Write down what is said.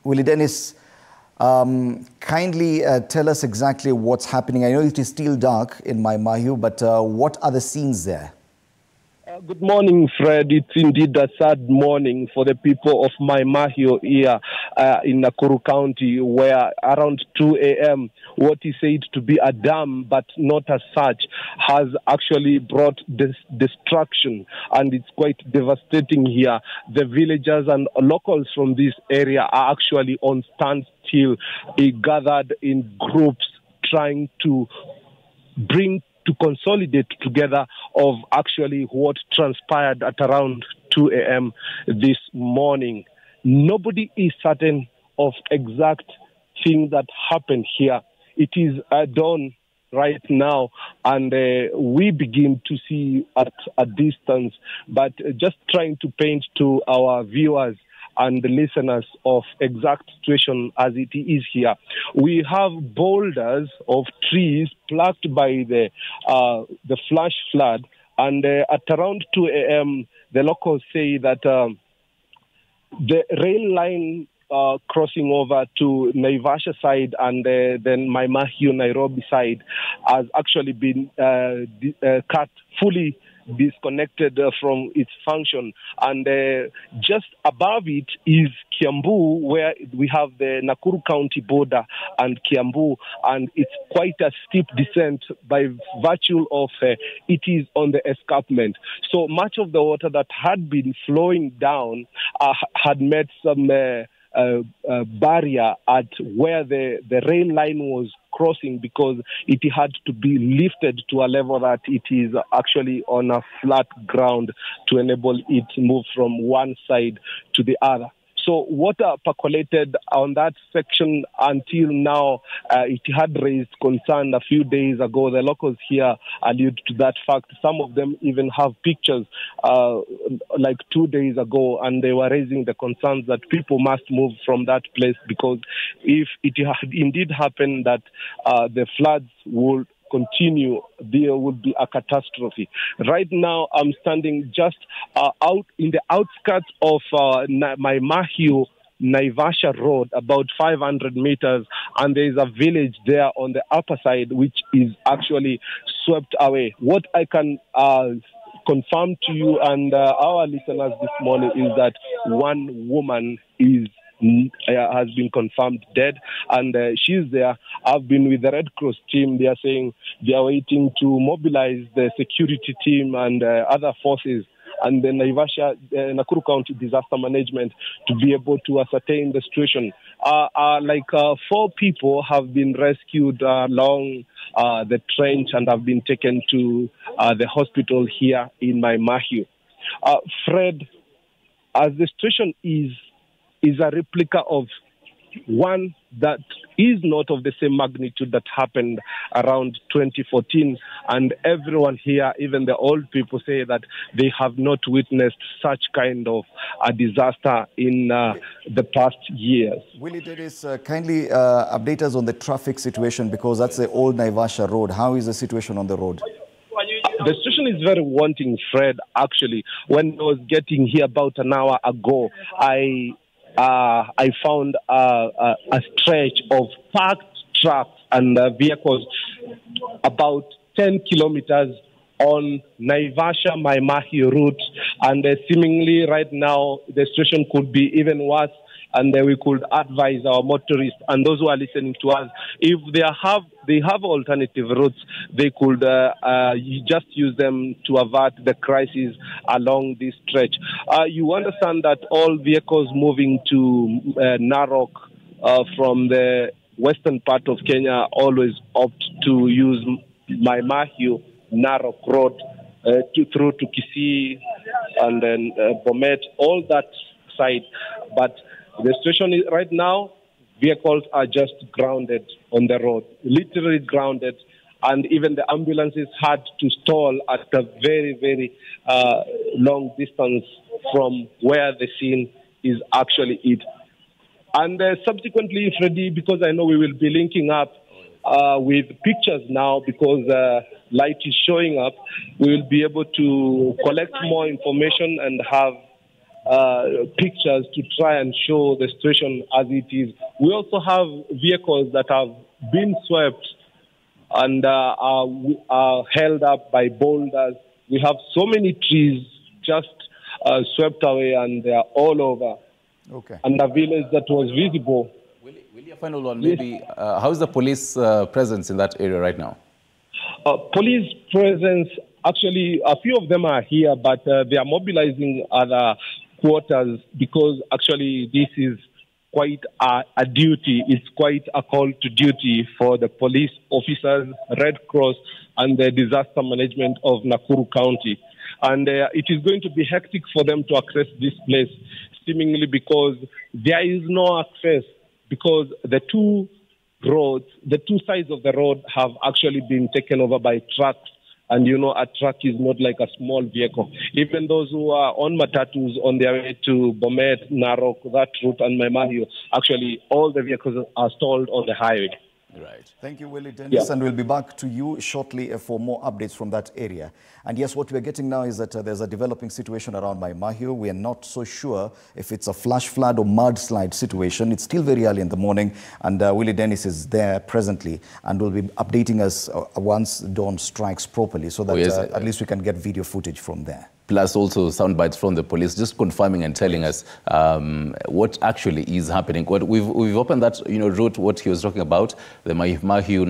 Willie Dennis, kindly tell us exactly what's happening. I know it is still dark in Mahiu, but what are the scenes there? Good morning, Fred. It's indeed a sad morning for the people of Mahiu here in Nakuru County, where around 2 a.m., what is said to be a dam, but not as such, has actually brought destruction, and it's quite devastating here. The villagers and locals from this area are actually on standstill, gathered in groups, trying to consolidate together of actually what transpired at around 2 a.m. this morning. Nobody is certain of exact thing that happened here. It is dawn right now, and we begin to see at a distance, but just trying to paint to our viewers and the listeners of exact situation as it is here. We have boulders of trees plucked by the flash flood, and at around 2 a.m., the locals say that the rail line crossing over to Naivasha side and then my Mahiu Nairobi side has actually been cut fully, disconnected from its function, and just above it is Kiambu, where we have the Nakuru County border and Kiambu, and it's quite a steep descent by virtue of it is on the escarpment. So much of the water that had been flowing down had met some barrier at where the rail line was crossing, because it had to be lifted to a level that it is actually on a flat ground to enable it to move from one side to the other. So water percolated on that section until now. It had raised concern a few days ago. The locals here allude to that fact. Some of them even have pictures like 2 days ago, and they were raising the concerns that people must move from that place, because if it had indeed happened that the floods would continue, there would be a catastrophe. Right now, I'm standing just out in the outskirts of my Mahiu Naivasha Road, about 500 meters, and there is a village there on the upper side which is actually swept away. What I can confirm to you and our listeners this morning is that one woman has been confirmed dead, and she's there. I've been with the Red Cross team. They are saying they are waiting to mobilize the security team and other forces and the Nakuru County Disaster Management to be able to ascertain the situation. 4 people have been rescued along the trench and have been taken to the hospital here in Mahiu. Fred, as the situation is a replica of one that is not of the same magnitude that happened around 2014. And everyone here, even the old people, say that they have not witnessed such kind of a disaster in the past years. Willie Dennis, kindly update us on the traffic situation, because that's the old Naivasha Road. How is the situation on the road? The situation is very wanting, Fred, actually. When I was getting here about an hour ago, I found a stretch of parked trucks and vehicles about 10 kilometers on Naivasha-Mai Mahiu route, and seemingly right now the situation could be even worse, and we could advise our motorists and those who are listening to us, if they have alternative routes, they could just use them to avert the crisis along this stretch. You understand that all vehicles moving to Narok from the western part of Kenya always opt to use my Mahiu Narok Road through to Kisii and then Bomet, all that side. But the situation is right now, vehicles are just grounded on the road, literally grounded, and even the ambulances had to stall at a very, very long distance from where the scene is actually it. And subsequently, Freddie, because I know we will be linking up with pictures now, because light is showing up, we will be able to collect more information and have pictures to try and show the situation as it is. We also have vehicles that have been swept and are held up by boulders. We have so many trees just swept away, and they are all over. Okay. And the village that was visible. Will you final one, maybe, how is the police presence in that area right now? Police presence, actually, a few of them are here, but they are mobilizing other quarters because actually this is quite a duty. It's quite a call to duty for the police officers, Red Cross, and the disaster management of Nakuru County. And it is going to be hectic for them to access this place, seemingly because there is no access, because the two sides of the road have actually been taken over by trucks. And, you know, a truck is not like a small vehicle. Even those who are on matatus on their way to Bomet, Narok, that route, and Mahiu, actually all the vehicles are stalled on the highway. Right. Thank you, Willie Dennis, Yeah. and we'll be back to you shortly for more updates from that area. And yes, what we're getting now is that there's a developing situation around Mahiu. We are not so sure if it's a flash flood or mudslide situation. It's still very early in the morning, and Willie Dennis is there presently and will be updating us once dawn strikes properly, so that at least we can get video footage from there. Plus also sound bites from the police, just confirming and telling us what actually is happening. We've opened that route, what he was talking about, the Mahiu